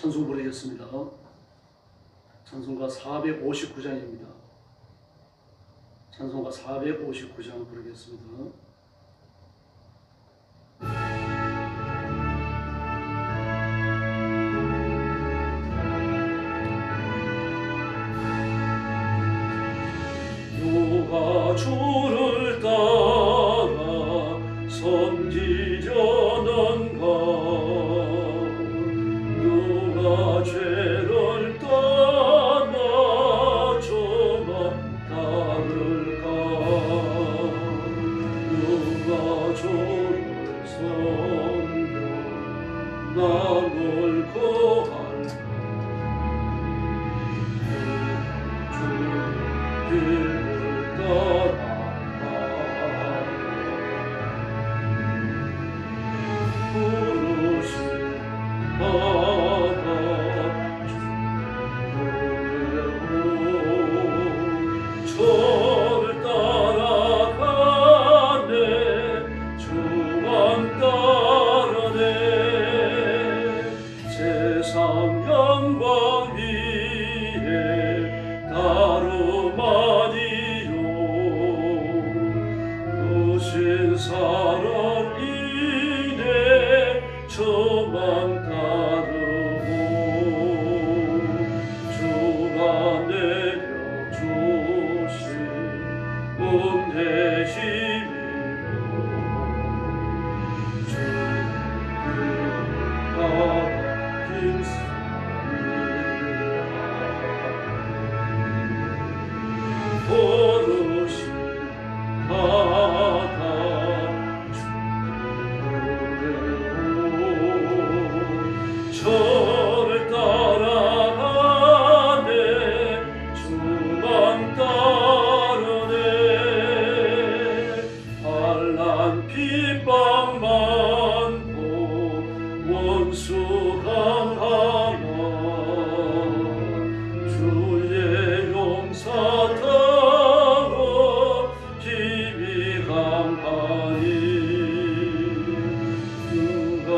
찬송 부르겠습니다. 찬송가 459장입니다. 찬송가 459장 부르겠습니다. 누가 주를 따라 섬기려는가, 누가 죄를 떠나 저만 따를까, 누가 주를 섬겨 나를 거할까, 길을 사랑 이내 저만 따르고 주가 내려주신 은혜 힘이로 주를 받아 힘쓰리라. 버릇이 저를 따라가네 주만 따르네. 환난 핍박 많고 원수 강하나 주의 용사 타고 힘이 강하니 누가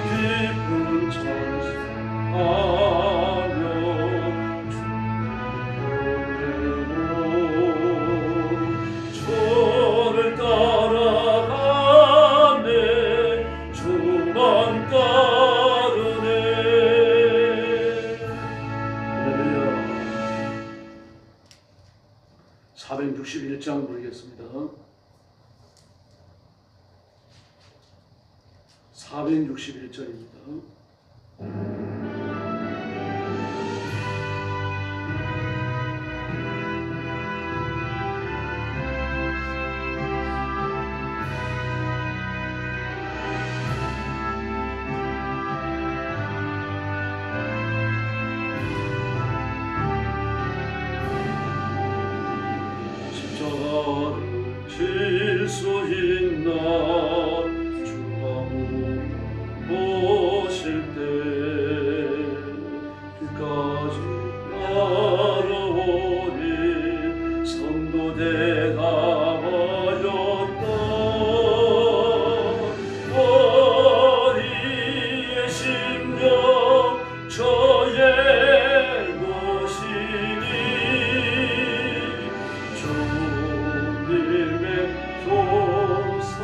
깊은 찬송하며 주를 따라가네 주만 따르네. 할렐루야. 461장 부르겠습니다. 461절입니다. 십자가를 질 수 있나 오실 때 끝까지 따라오니 성도되다 하였다. 우리의 심령 저의 것이니 주님의 교사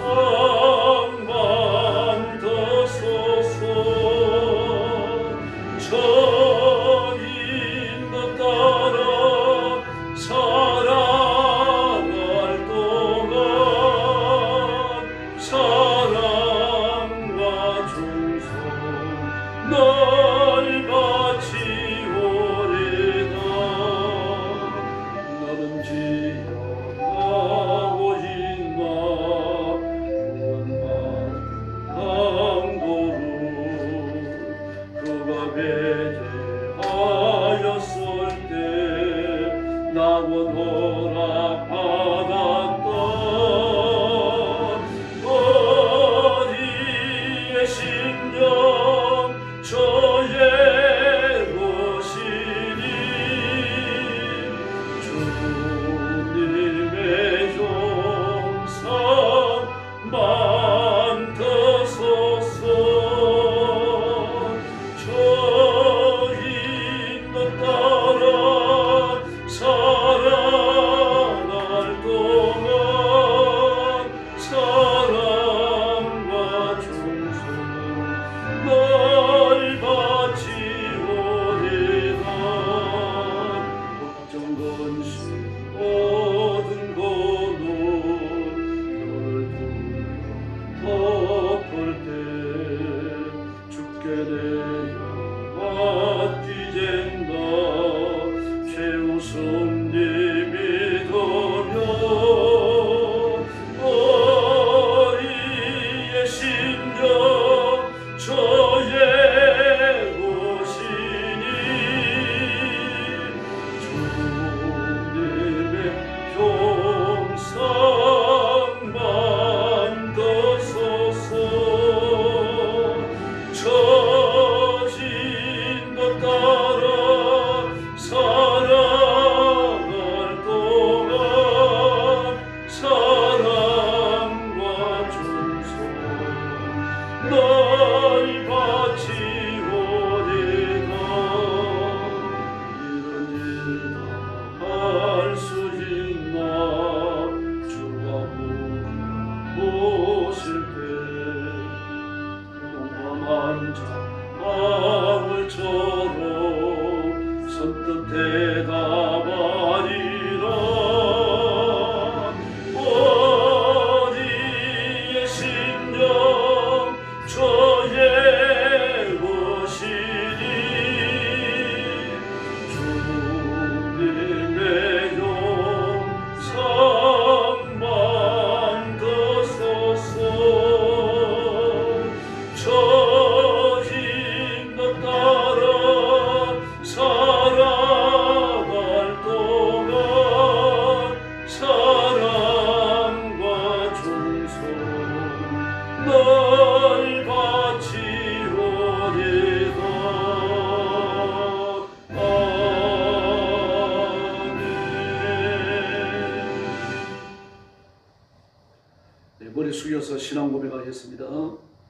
네, 머리 숙여서 신앙 고백하겠습니다.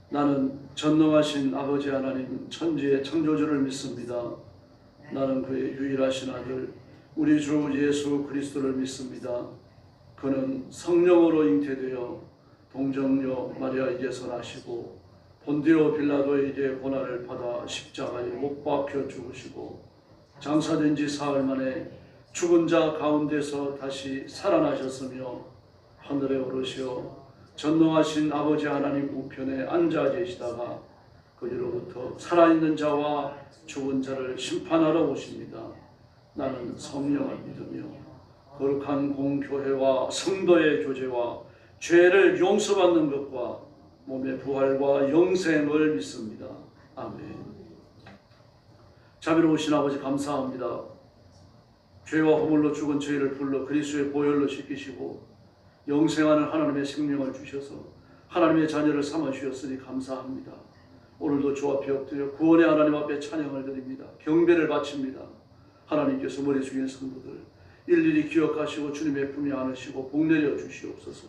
나는 전능하신 아버지 하나님 천지의 창조주를 믿습니다. 나는 그의 유일하신 아들 우리 주 예수 그리스도를 믿습니다. 그는 성령으로 잉태되어 동정녀 마리아에게서 나시고 본디오 빌라도에게 고난을 받아 십자가에 못 박혀 죽으시고 장사된 지 사흘 만에 죽은 자 가운데서 다시 살아나셨으며 하늘에 오르시어 전능하신 아버지 하나님 우편에 앉아 계시다가 그리로부터 살아있는 자와 죽은 자를 심판하러 오십니다. 나는 성령을 믿으며 거룩한 공교회와 성도의 교제와 죄를 용서받는 것과 몸의 부활과 영생을 믿습니다. 아멘. 자비로우신 아버지 감사합니다. 죄와 허물로 죽은 저희를 불러 그리스도의 보혈로 씻기시고 영생하는 하나님의 생명을 주셔서 하나님의 자녀를 삼아주셨으니 감사합니다. 오늘도 주 앞에 엎드려 구원의 하나님 앞에 찬양을 드립니다. 경배를 바칩니다. 하나님께서 머리 숙인 성도들 일일이 기억하시고 주님의 품에 안으시고 복내려 주시옵소서.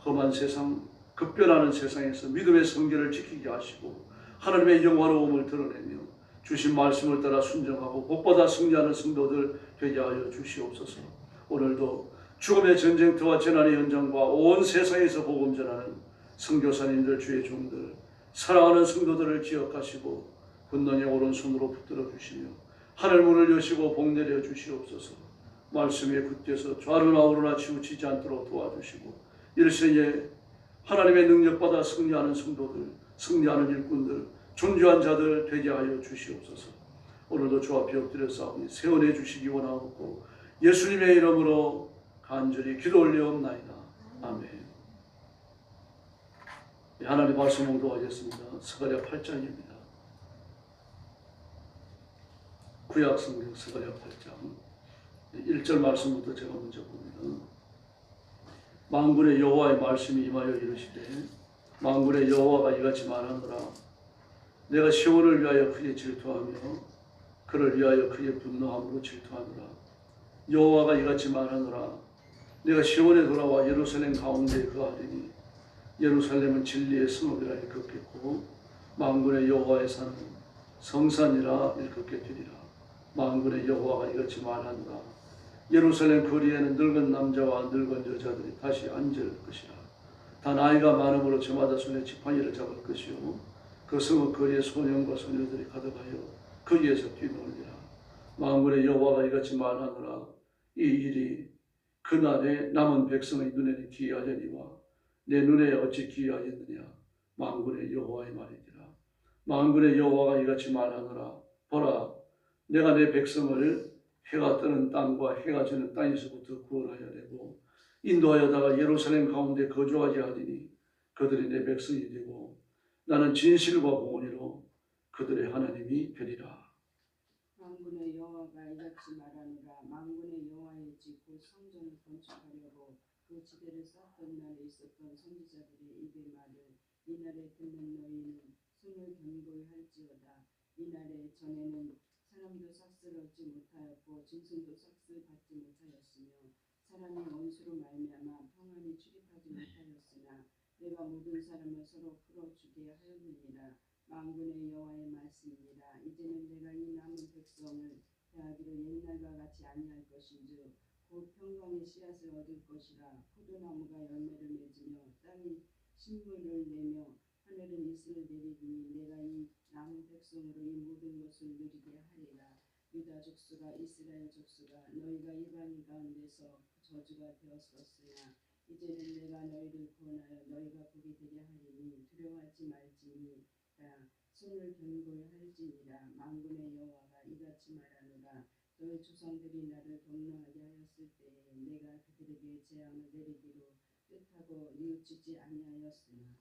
험한 세상, 급변하는 세상에서 믿음의 성결을 지키게 하시고 하나님의 영화로움을 드러내며 주신 말씀을 따라 순종하고 복받아 승리하는 성도들 되게 하여 주시옵소서. 오늘도 죽음의 전쟁터와 재난의 현장과 온 세상에서 복음 전하는 선교사님들, 주의 종들, 사랑하는 성도들을 기억하시고 군능의 오른손으로 붙들어 주시며 하늘 문을 여시고 복 내려 주시옵소서. 말씀에 굳게서 좌로나 우로나 치우치지 않도록 도와주시고 일생에 하나님의 능력받아 승리하는 성도들, 승리하는 일꾼들, 존귀한 자들 되게 하여 주시옵소서. 오늘도 주 앞에 엎드려 싸우니 세원해 주시기 원하옵고 예수님의 이름으로 간절히 기도 올리옵나이다. 아멘. 하나님 말씀 봉독하겠습니다. 스가랴 8장입니다. 구약성경 스가랴 8장 1절 말씀부터 제가 먼저 봅니다. 만군의 여호와의 말씀이 임하여 이르시되 만군의 여호와가 이같이 말하노라. 내가 시온을 위하여 크게 질투하며 그를 위하여 크게 분노함으로 질투하노라. 여호와가 이같이 말하노라. 내가 시온에 돌아와 예루살렘 가운데 거하리니 예루살렘은 진리의 성읍이라 일컫겠고 만군의 여호와의 산은 성산이라 일컫게 되리라. 만군의 여호와가 이같이 말하노라. 예루살렘 거리에는 늙은 남자와 늙은 여자들이 다시 앉을 것이라. 다 나이가 많음으로 저마다 손에 지팡이를 잡을 것이요 그 성읍 거리에 소년과 소녀들이 가득하여 거기에서 뛰놀리라. 만군의 여호와가 이같이 말하노라. 이 일이 그날에 남은 백성의 눈에는 기이하려니와 내 눈에 어찌 기이하였느냐. 만군의 여호와의 말이니라. 만군의 여호와가 이같이 말하노라. 보라, 내가 내 백성을 해가 뜨는 땅과 해가 지는 땅에서부터 구원하여 내고 인도하여다가 예루살렘 가운데 거주하게 하리니 그들이 내 백성이 되고 나는 진실과 공의로 그들의 하나님이 되리라. 만군의 여호와가 이같이 말하노라. 만군의 여호와의 집 곧 성전을 건축하려고 그 지대를 쌓던 날에 있었던 선지자들의 입의 말을 이날에 듣는 너희는 손을 견고히 할지어다. 이날에 전에는 사람도 삭슬 얻지 못하였고 짐승도 삭슬 받지 못하였으며 사람이 원수로 말미암아 평안히 출입하지 못하였으나 내가 모든 사람을 서로 풀어주게 하였느니라. 만군의 여호와의 말씀이니라. 이제는 내가 이 남은 백성을 대하기로 옛날과 같이 아니할 것인즉 곧 평강의 씨앗을 얻을 것이라. 포도나무가 열매를 맺으며 땅이 신물을 내며 하늘은 이슬을 내리니 내가 이 남은 백성으로 이 모든 것을 누리게 하리라. 유다 족수가 이스라엘 족수가 너희가 이방인 가운데서 저주가 되었었으나 이제는 내가 너희를 구원하여 너희가 복이 되게 하리니 두려워하지 말지니라. 손을 견고히 할지니라. 만군의 여호와가 이같이 말하노라. 너희 조상들이 나를 경노하게 하였을 때에 내가 그들에게 재앙을 내리기로 뜻하고 뉘우치지 아니하였으나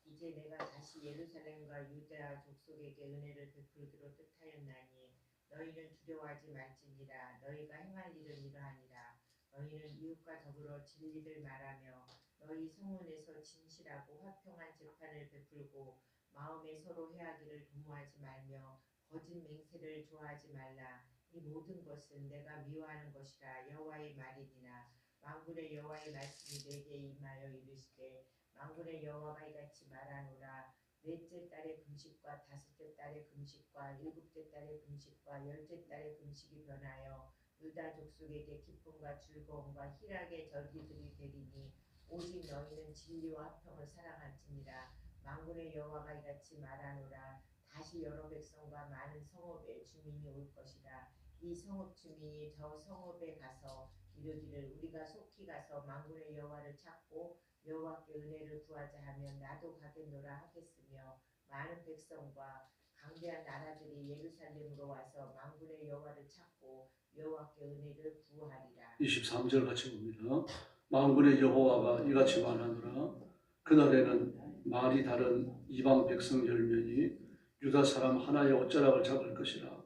이제 내가 다시 예루살렘과 유다 족속에게 은혜를 베풀기로 뜻하였나니 너희는 두려워하지 말지니라. 너희가 행할 일은 이러하니라. 너희는 이웃과 더불어 진리를 말하며 너희 성문에서 진실하고 화평한 재판을 베풀고 마음에 서로 해하기를 도모하지 말며 거짓 맹세를 좋아하지 말라. 이 모든 것은 내가 미워하는 것이라. 여호와의 말이니라. 만군의 여호와의 말씀이 내게 임하여 이르시되 만군의 여호와가 이같이 말하노라. 넷째 달의 금식과 다섯째 달의 금식과 일곱째 달의 금식과 열째 달의 금식이 변하여 유다 족속에게 기쁨과 즐거움과 희락의 절기들이 되리니 오직 너희는 진리와 화평을 사랑할지니라. 만군의 여호와가 이같이 말하노라. 다시 여러 백성과 많은 성읍의 주민이 올 것이라. 이 성읍 주민이 저 성읍에 가서 이르기를 우리가 속히 가서 만군의 여호와를 찾고 여호와께 은혜를 구하자 하면 나도 가겠노라 하겠으며 많은 백성과 강대한 나라들이 예루살렘으로 와서 만군의 여호와를 찾고 여호와께 은혜를 구하리라. 23절 같이 봅니다. 만군의 여호와가 이같이 말하노라. 그날에는 말이 다른 이방 백성 10명이 유다 사람 하나의 옷자락을 잡을 것이라.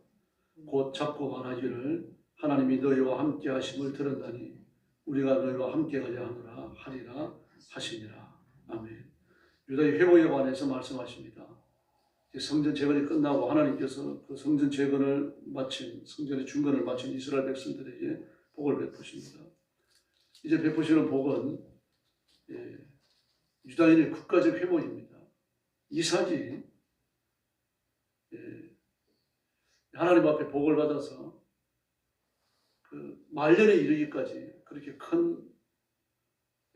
곧 잡고 말하기를 하나님이 너희와 함께 하심을 들었나니 우리가 너희와 함께 가자 하노라 하리라 하시니라. 아멘. 유다의 회복에 관해서 말씀하십니다. 성전 재건이 끝나고 하나님께서 그 성전 재건을 마친, 성전의 중건을 마친 이스라엘 백성들에게 복을 베푸십니다. 이제 베푸시는 복은 유다인의 국가적 회복입니다. 이삭이 하나님 앞에 복을 받아서 그 말년에 이르기까지 그렇게 큰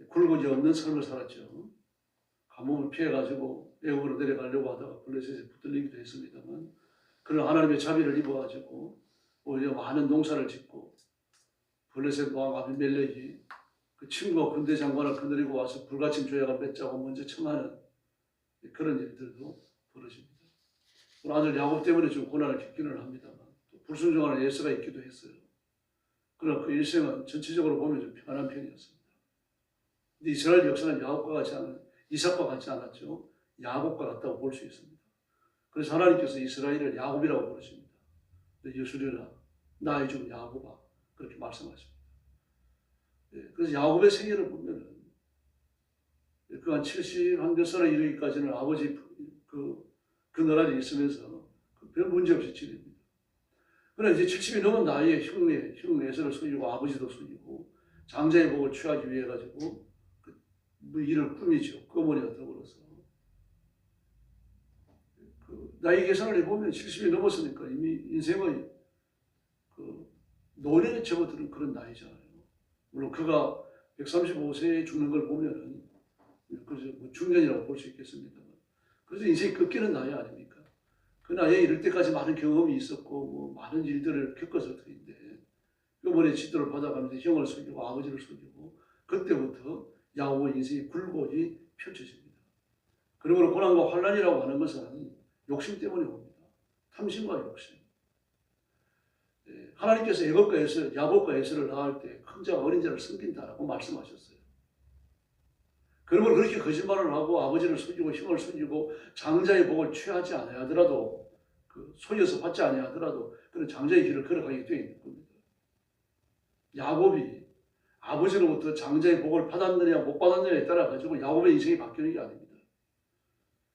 굴곡이 없는 삶을 살았죠. 가뭄을 피해가지고 애굽으로 내려가려고 하다가 블레셋에 붙들리기도 했습니다만, 그러나 하나님의 자비를 입어가지고 오히려 많은 농사를 짓고 블레셋 왕 아비멜렉이 그 친구와 군대 장관을 거느리고 와서 불가침 조약을 맺자고 먼저 청하는 그런 일들도 벌어집니다. 아들 야곱 때문에 좀 고난을 겪기는 합니다만 또 불순종하는 예수가 있기도 했어요. 그러나 그 일생은 전체적으로 보면 좀 편안한 편이었습니다. 근데 이스라엘 역사는 이삭과 같지 않았죠. 야곱과 같다고 볼 수 있습니다. 그래서 하나님께서 이스라엘을 야곱이라고 부르십니다. 예수리라 나의 종 야곱아, 그렇게 말씀하십니다. 그래서 야곱의 생애를 보면은 그 한 70몇 살에 이르기까지는 아버지 그 나라에 있으면서 별 문제 없이 지냅니다. 그러나 이제 70이 넘은 나이에 형 에서를 속이고 아버지도 속이고 장자의 복을 취하기 위해 가지고 그 일을 꾸미죠. 꺼머니와 더불어서. 그 나이 계산을 해보면 70이 넘었으니까 이미 인생의 그 노년에 접어드는 그런 나이잖아요. 물론 그가 135세에 죽는 걸 보면은 그래서 뭐 중년이라고 볼 수 있겠습니다만, 그래서 인생이 꺾이는 나이 아닙니까? 그 나이에 이럴 때까지 많은 경험이 있었고 뭐 많은 일들을 겪었을 터인데 뼈머리에 지도를 받아가면서 형을 속이고 아버지를 속이고 그때부터 야곱의 인생이 굴곡이 펼쳐집니다. 그러므로 고난과 환난이라고 하는 것은 욕심 때문에 옵니다. 탐심과 욕심. 하나님께서 야곱과 에서를 낳을 때 큰 자가 어린 자를 섬긴다라고 말씀하셨어요. 그러므로 그렇게 거짓말을 하고 아버지를 속이고 형을 속이고 장자의 복을 취하지 아니하더라도 속여서 받지 아니하더라도 그런 장자의 길을 걸어가게 되어 있는 겁니다. 야곱이 아버지로부터 장자의 복을 받았느냐 못 받았느냐에 따라 가지고 야곱의 인생이 바뀌는 게 아닙니다.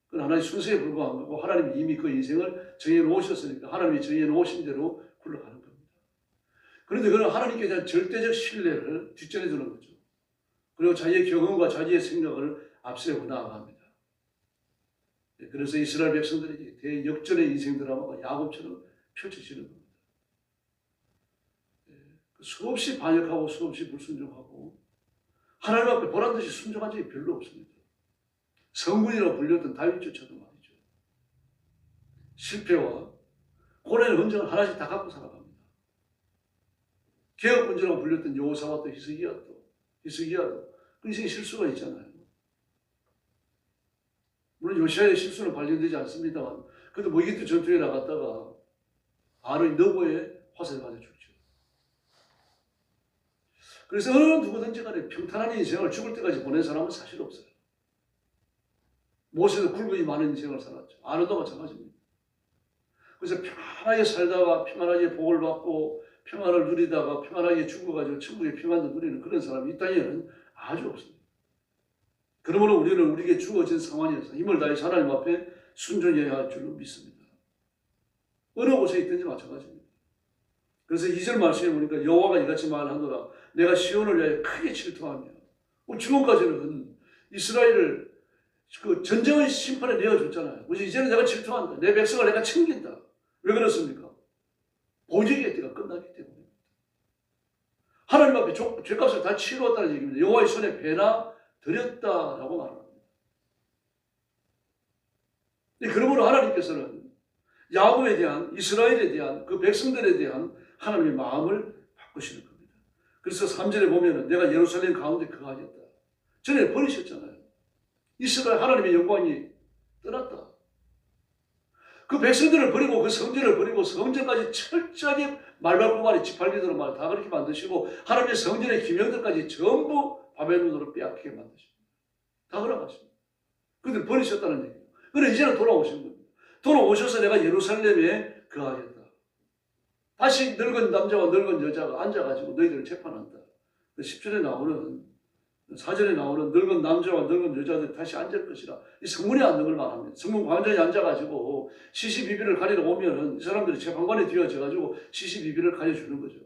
그건 하나님의 순서에 불과한 거고 하나님이 이미 그 인생을 정해 놓으셨으니까 하나님이 정해 놓으신 대로 굴러가는 겁니다. 그런데 그는 하나님께 대한 절대적 신뢰를 뒷전에 두는 거죠. 그리고 자기의 경험과 자기의 생각을 앞세우고 나아갑니다. 그래서 이스라엘 백성들에게 대역전의 인생 드라마가 야곱처럼 펼쳐지는 겁니다. 수없이 반역하고 수없이 불순종하고 하나님 앞에 보란듯이 순종한 적이 별로 없습니다. 성군이라고 불렸던 다윗조차도 말이죠. 실패와 고난의 흔적을 하나씩 다 갖고 살아갑니다. 개혁군주라고 불렸던 여호사밧도 히스기야도 그 인생에 실수가 있잖아요. 물론 요시야의 실수는 발견되지 않습니다만 그래도 모기트 전투에 나갔다가 아론이 너보에 화살을 맞아 죽죠. 그래서 어느 누구든지 간에 평탄한 인생을 죽을 때까지 보낸 사람은 사실 없어요. 모세도 굴곡이 많은 인생을 살았죠. 아론도 마찬가지입니다. 그래서 평안하게 살다가 평안하게 복을 받고 평안을 누리다가 평안하게 죽어가지고 천국의 평안도 누리는 그런 사람이 이 땅에는 아주 없습니다. 그러므로 우리는 우리에게 주어진 상황에서 힘을 다해서 하나님 앞에 순종해야 할 줄로 믿습니다. 어느 곳에 있든지 마찬가지입니다. 그래서 2절 말씀에 보니까 여호와가 이같이 말하노라. 내가 시온을 위하여 크게 질투하며 지금까지는 이스라엘을 그 전쟁의 심판에 내어줬잖아요. 그래서 이제는 내가 질투한다. 내 백성을 내가 챙긴다. 왜 그렇습니까? 보직의 때가 끝났기 때문에. 하나님 앞에 죄값을 다 치루었다는 얘기입니다. 여호와의 손에 배나 드렸다라고 말합니다. 그러므로 하나님께서는 야곱에 대한, 이스라엘에 대한, 그 백성들에 대한 하나님의 마음을 바꾸시는 겁니다. 그래서 3절에 보면은 내가 예루살렘 가운데 거하겠다. 전에 버리셨잖아요. 이스라엘 하나님의 영광이 떠났다. 그 백성들을 버리고 그 성전을 버리고 성전까지 철저하게 말발굽만에 지팔리도록 말 다 그렇게 만드시고 하나님의 성전의 기명들까지 전부 바벨론으로 빼앗기게 만드십니다. 다 허락하십니다. 그들 버리셨다는 얘기예요. 그래 이제는 돌아오신 겁니다. 돌아오셔서 내가 예루살렘에 거하겠다. 다시 늙은 남자와 늙은 여자가 앉아가지고 너희들을 재판한다. 10절에 나오는 4절에 나오는 늙은 남자와 늙은 여자들이 다시 앉을 것이라. 이 성문에 앉는 걸 말합니다. 성문 광장에 앉아가지고 시시비비를 가리러 오면은 이 사람들이 재판관에 뒤어져가지고 시시비비를 가려주는 거죠.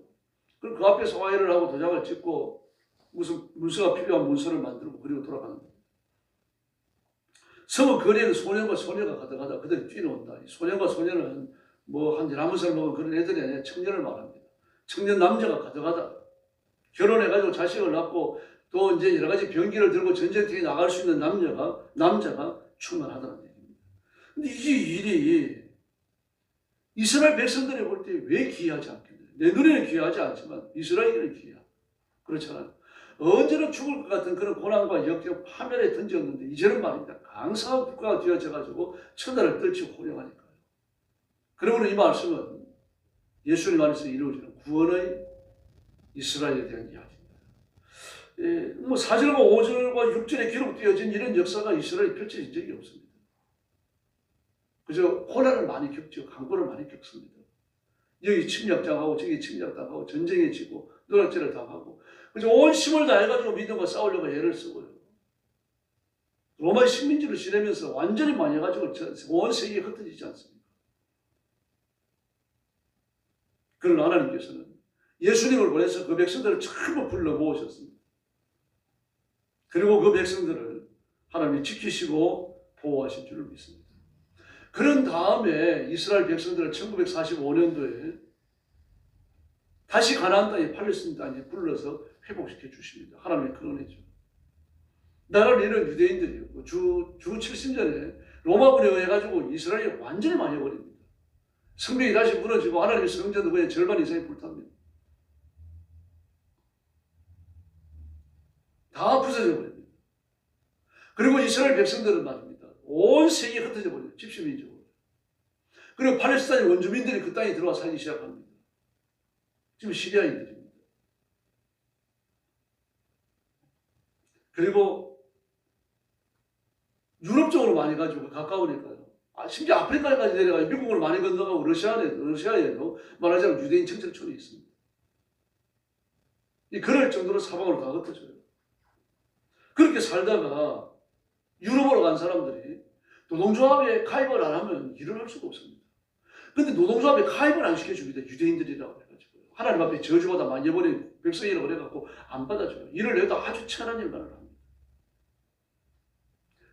그럼 그 앞에서 화해를 하고 도장을 찍고 무슨 문서가 필요한 문서를 만들고 그리고 돌아가는 거예요. 성읍 거리에는 소년과 소녀가 가득하다. 그들이 뛰어온다. 소년과 소녀는 뭐 한 11살 먹은 그런 애들이 아니라 청년을 말합니다. 청년 남자가 가득하다. 결혼해가지고 자식을 낳고 또 이제 여러 가지 병기를 들고 전쟁터에 나갈 수 있는 남자가 충만하다는 얘기입니다. 근데 이 일이 이스라엘 백성들이 볼 때 왜 기이하지 않겠느냐. 내 눈에는 기이하지 않지만 이스라엘에는 기이하다. 그렇잖아요. 언제나 죽을 것 같은 그런 고난과 역경 파멸에 던졌는데 이제는 말입니다. 강성한 국가가 되어져가지고 천하를 떨치고 호령하니까요. 그러므로 이 말씀은 예수님 안에서 이루어지는 구원의 이스라엘에 대한 이야기입니다. 뭐 4절과 5절과 6절에 기록되어진 이런 역사가 이스라엘에 펼쳐진 적이 없습니다. 그저 호난을 많이 겪죠. 강고를 많이 겪습니다. 여기 침략당하고 저기 침략당하고 전쟁에 지고 노략질을 당하고 그저 온 힘을 다해가지고 믿음과 싸우려고 애를 쓰고요. 로마의 식민지를 지내면서 완전히 망해가지고 온 세계에 흩어지지 않습니까? 그러나 하나님께서는 예수님을 보내서 그 백성들을 전부 불러 모으셨습니다. 그리고 그 백성들을 하나님이 지키시고 보호하신 줄을 믿습니다. 그런 다음에 이스라엘 백성들을 1945년도에 다시 가나안 땅에 팔레스타인 땅에 불러서 회복시켜 주십니다. 하나님의 그 은혜죠. 나라를 잃은 유대인들이요. 주 70년에 로마군에 의해가지고 이스라엘이 완전히 망해버립니다. 성벽이 다시 무너지고 하나님의 성전도 그냥 절반 이상이 불탑니다. 다 부서져 버립니다. 그리고 이스라엘 백성들은 말입니다. 온 세계에 흩어져 버려요. 집시민족으로. 그리고 팔레스타인 원주민들이 그 땅에 들어와 살기 시작합니다. 지금 시리아인들입니다. 그리고 유럽 쪽으로 많이 가지고 가까우니까요. 심지어 아프리카까지 내려가 미국으로 많이 건너가고 러시아에도 말하자면 유대인 청첩촌이 있습니다. 그럴 정도로 사방으로 다 흩어져요. 그렇게 살다가 유럽으로 간 사람들이 노동조합에 가입을 안 하면 일을 할 수가 없습니다. 그런데 노동조합에 가입을 안 시켜줍니다. 유대인들이라고 해가지고. 하나님 앞에 저주받아 만져버린 백성이라고 그래갖고 안 받아줘요. 일을 해도 아주 천한 일만을 합니다.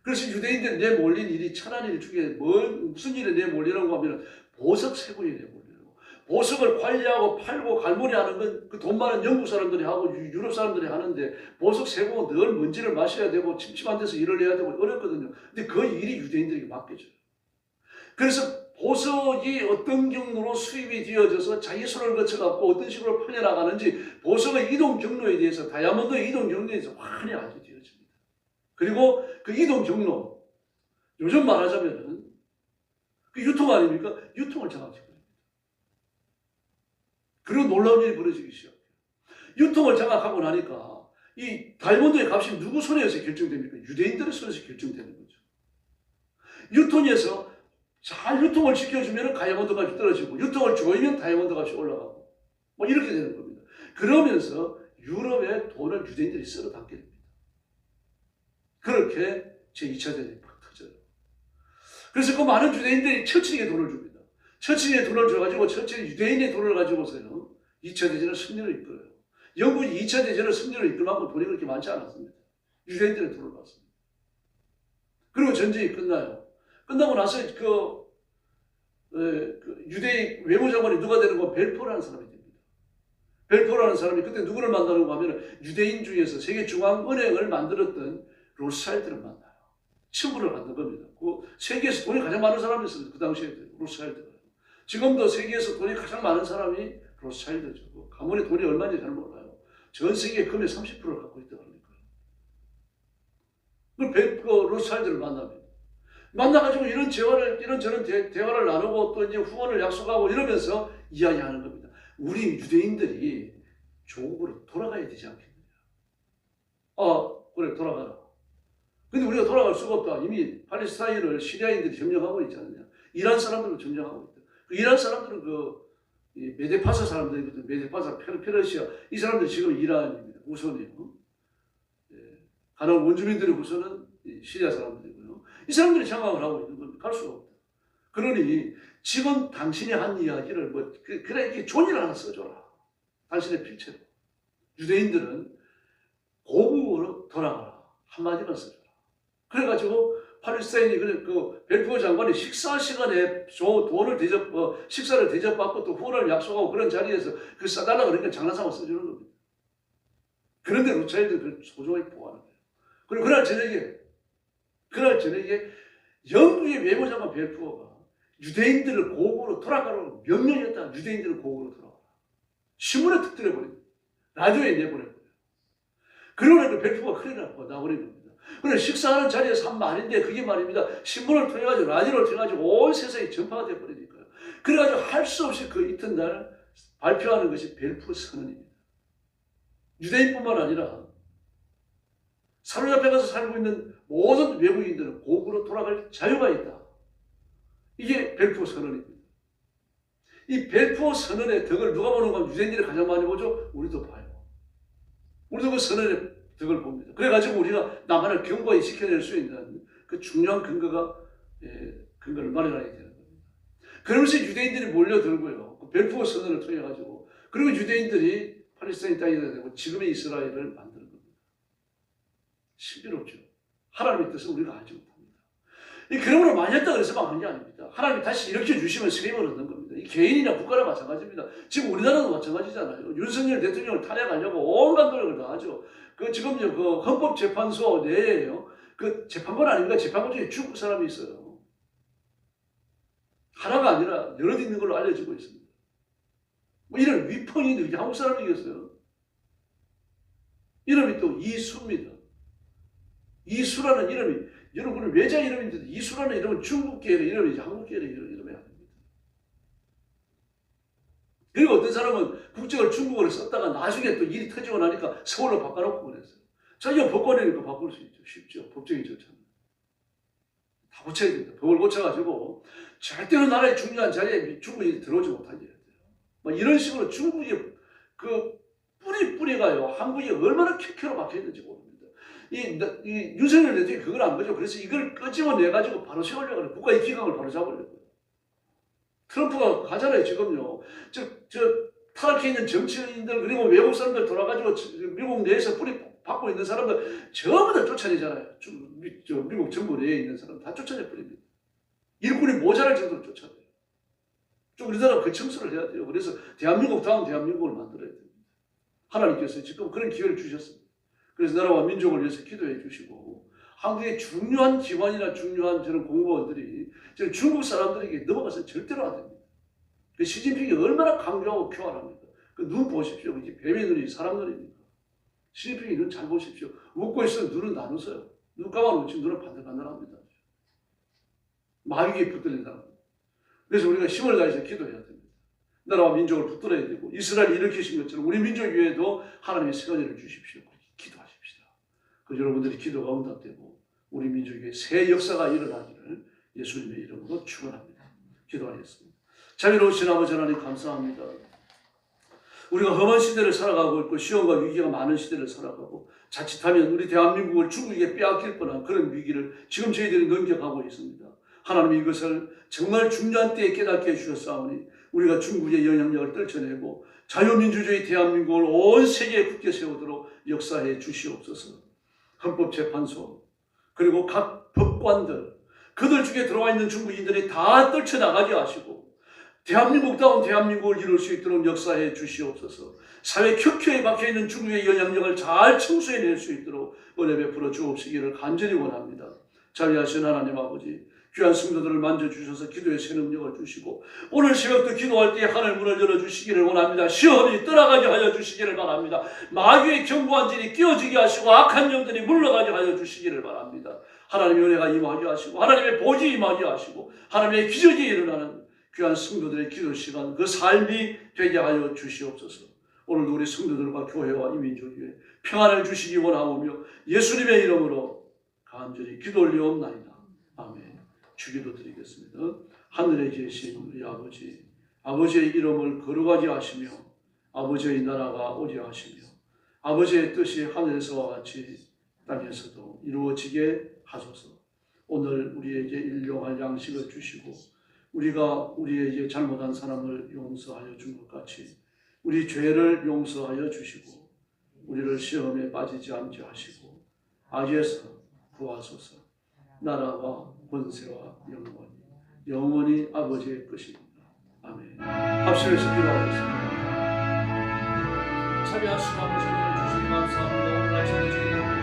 그래서 유대인들이 내몰린 일이 천한 일 중에 무슨 일에 내몰리라고 하면 보석 세군이 내몰리라고. 보석을 관리하고 팔고 갈무리하는 건 그 돈 많은 영국 사람들이 하고 유럽 사람들이 하는데 보석 세공은 늘 먼지를 마셔야 되고 침침한 데서 일을 해야 되고 어렵거든요. 근데 그 일이 유대인들에게 맡겨져요. 그래서 보석이 어떤 경로로 수입이 되어져서 자기 손을 거쳐갖고 어떤 식으로 팔려나가는지 보석의 이동 경로에 대해서 다이아몬드의 이동 경로에 대해서 환히 알게 되어집니다. 그리고 그 이동 경로, 요즘 말하자면은 그 유통 아닙니까? 유통을 장악해버립니다. 그리고 놀라운 일이 벌어지기 시작해요. 유통을 장악하고 나니까 이 다이아몬드의 값이 누구 손에서 결정됩니까? 유대인들의 손에서 결정되는 거죠. 유통에서 잘 유통을 지켜주면 다이아몬드 값이 떨어지고 유통을 조이면 다이아몬드 값이 올라가고 뭐 이렇게 되는 겁니다. 그러면서 유럽의 돈을 유대인들이 쓸어 담게 됩니다. 그렇게 제2차 대전이 팍 터져요. 그래서 그 많은 유대인들이 처칠에게 돈을 줍니다. 처칠에게 돈을 줘가지고 처칠이 유대인의 돈을 가지고서요 2차 대전의 승리를 이끌어요. 영국이 2차 대전을 승리로 이끌 만큼 돈이 그렇게 많지 않았습니다. 유대인들의 돈을 받습니다. 그리고 전쟁이 끝나요. 끝나고 나서 그 유대인 외무장관이 누가 되는 건 벨포라는 사람이 됩니다. 벨포라는 사람이 그때 누구를 만나려고 하면 유대인 중에서 세계중앙은행을 만들었던 로스차일드를 만나요. 친구를 갖는 겁니다. 그 세계에서 돈이 가장 많은 사람이었어요. 그 당시에 로스차일드가. 지금도 세계에서 돈이 가장 많은 사람이 로스차일드죠. 가문의 돈이 얼마인지 잘 몰라요. 전 세계 금의 30%를 갖고 있다고 하니까. 그 로스차일드를 만납니다. 만나가지고 이런저런 대화를 나누고 또 이제 후원을 약속하고 이러면서 이야기하는 겁니다. 우리 유대인들이 조국으로 돌아가야 되지 않겠느냐. 그래, 돌아가라. 근데 우리가 돌아갈 수가 없다. 이미 팔레스타인을 시리아인들이 점령하고 있지 않느냐. 이란 사람들을 점령하고 있다. 그 이란 사람들은 메데파사 사람들이거든. 메데파사, 페르시아. 이 사람들 지금 이란입니다. 우선이에요. 가나안 원주민들의 우선은 시리아 사람들이고요. 이 사람들이 장악을 하고 있는 겁니다. 갈 수가 없다. 그러니 지금 당신이 한 이야기를 그래 이렇게 존의를 하나 써줘라. 당신의 필체로. 유대인들은 고국으로 돌아가라. 한마디만 써줘라. 그래가지고 팔레스타인이 그 벨포 장관이 식사 시간에 돈을 식사를 대접받고 또 후원을 약속하고 그런 자리에서 그 써달라 그러니까 장난삼아 써주는 겁니다. 그런데 로차일드 그걸 소중하게 보호하는 거예요. 그리고 그날 저녁에 영국의 외무장관 벨포가 유대인들을 고국으로 돌아가라고 명령했다. 유대인들을 고국으로 돌아가라. 신문에 터뜨려버립니다. 라디오에 내보내버려요. 그러니까 벨포가 큰일 나버린 겁니다. 그래 식사하는 자리에서 한 말인데 그게 말입니다. 신문을 통해가지고 라디오를 통해가지고 온 세상에 전파가 돼버리니까요. 그래가지고 할 수 없이 그 이튿날 발표하는 것이 벨포 선언입니다. 유대인뿐만 아니라 사로잡혀가서 살고 있는 모든 외국인들은 고국으로 돌아갈 자유가 있다. 이게 벨포 선언입니다. 이 벨포 선언의 덕을 누가 보는 건 유대인들이 가장 많이 보죠? 우리도 봐요. 우리도 그 선언의 덕을 봅니다. 그래가지고 우리가 나만을 견고히 지켜낼 수 있는 그 중요한 근거를 마련하게 되는 겁니다. 그러면서 유대인들이 몰려들고요. 그 벨포 선언을 통해가지고 그리고 유대인들이 팔레스타인 땅이 되고 지금의 이스라엘을 만드는 겁니다. 신비롭죠. 하나님의 뜻은 우리가 알지 못합니다. 그러므로 많이 했다 그래서 망한 게 아닙니다. 하나님이 다시 일으켜주시면 세임을 얻는 겁니다. 이 개인이나 국가나 마찬가지입니다. 지금 우리나라도 마찬가지잖아요. 윤석열 대통령을 탄핵하려고 온갖 노력을 다 하죠. 지금요, 헌법재판소 내에요. 그 재판관 아닙니까? 재판관 중에 중국 사람이 있어요. 하나가 아니라 여럿 있는 걸로 알려지고 있습니다. 이런 위풍이 이게 한국 사람이겠어요? 이름이 또 이수입니다. 이수라는 이름이, 여러분은 외자 이름인데도 이수라는 이름은 중국계의 이름이지 한국계의 이름이 아닙니다. 그리고 어떤 사람은 국적을 중국어로 썼다가 나중에 또 일이 터지고 나니까 서울로 바꿔놓고 그랬어요. 자기가 법관이니까 바꿀 수 있죠. 쉽죠. 법적인 절차는. 다 고쳐야 됩니다. 법을 고쳐가지고 절대로 나라의 중요한 자리에 중국이 들어오지 못하게 해야 돼요. 이런 식으로 중국의 그 뿌리가요. 한국이 얼마나 켜켜로 박혀있는지 모릅니다. 이 윤석열 대통령이 그걸 안 거죠. 그래서 이걸 끄집어내가지고 바로 세우려고 해요. 국가의 기강을 바로 잡으려고. 트럼프가 가잖아요, 지금요. 타락해 있는 정치인들, 그리고 외국 사람들 돌아가지고 미국 내에서 뿌리 받고 있는 사람들 전부 다 쫓아내잖아요. 미국 정부 내에 있는 사람 다 쫓아내 버립니다. 일꾼이 모자랄 정도로 쫓아내요. 좀 우리나라 그 청소를 해야 돼요. 그래서 대한민국 다음 대한민국을 만들어야 됩니다. 하나님께서 지금 그런 기회를 주셨습니다. 그래서 나라와 민족을 위해서 기도해 주시고 한국의 중요한 기관이나 중요한 저런 공무원들이 중국 사람들에게 넘어가서 절대로 안 됩니다. 시진핑이 얼마나 강조하고 교활합니까? 그 눈 보십시오. 이게 뱀의 눈이 사람 눈입니까? 시진핑이 눈 잘 보십시오. 웃고 있으면 눈은 안 웃어요. 눈 감아놓으면 눈은 반들반들합니다. 마귀에 붙들린 사람. 그래서 우리가 힘을 다해서 기도해야 됩니다. 나라와 민족을 붙들어야 되고 이스라엘 일으키신 것처럼 우리 민족 위에도 하나님의 시간을 주십시오. 기도하십시다. 그 여러분들이 기도가 응답되고 우리 민족 위에 새 역사가 일어나기를 예수님의 이름으로 축원합니다. 기도하겠습니다. 자비로우신 아버지 하나님 감사합니다. 우리가 험한 시대를 살아가고 있고 시험과 위기가 많은 시대를 살아가고 자칫하면 우리 대한민국을 중국에게 빼앗길 뻔한 그런 위기를 지금 저희들이 넘겨가고 있습니다. 하나님 이것을 정말 중요한 때에 깨닫게 해주셨사오니 우리가 중국의 영향력을 떨쳐내고 자유민주주의 대한민국을 온 세계에 굳게 세우도록 역사해 주시옵소서. 헌법재판소 그리고 각 법관들 그들 중에 들어와 있는 중국인들이 다 떨쳐나가게 하시고 대한민국다운 대한민국을 이룰 수 있도록 역사해 주시옵소서. 사회 켜켜에 박혀있는 중국의 영향력을 잘 청소해낼 수 있도록 은혜 베풀어 주옵시기를 간절히 원합니다. 자비하신 하나님 아버지, 귀한 성도들을 만져주셔서 기도의 새 능력을 주시고 오늘 새벽도 기도할 때 하늘 문을 열어주시기를 원합니다. 시험이 떠나가게 하여 주시기를 바랍니다. 마귀의 견고한 진이 끼어지게 하시고 악한 영들이 물러가게 하여 주시기를 바랍니다. 하나님의 은혜가 임하게 하시고 하나님의 복이 임하게 하시고 하나님의 기적이 일어나는 귀한 성도들의 기도 시간 그 삶이 되게 하여 주시옵소서. 오늘도 우리 성도들과 교회와 이 민족 위에 평안을 주시기 원하오며 예수님의 이름으로 간절히 기도 올리옵나이다. 아멘. 주기도 드리겠습니다. 하늘에 계신 우리 아버지, 아버지의 이름을 거룩하게 하시며 아버지의 나라가 오게 하시며 아버지의 뜻이 하늘에서와 같이 땅에서도 이루어지게 하소서. 오늘 우리에게 일용할 양식을 주시고 우리가 우리에게 잘못한 사람을 용서하여 준 것 같이 우리 죄를 용서하여 주시고 우리를 시험에 빠지지 않게 하시고 악에서 구하소서. 나라와 권세와 영원히 영원히 아버지의 것입니다. 아멘. 합심해서 기도하겠습니다. 참여하시고 아버지를 주시기 감사합니다. 오늘 아침에 저희가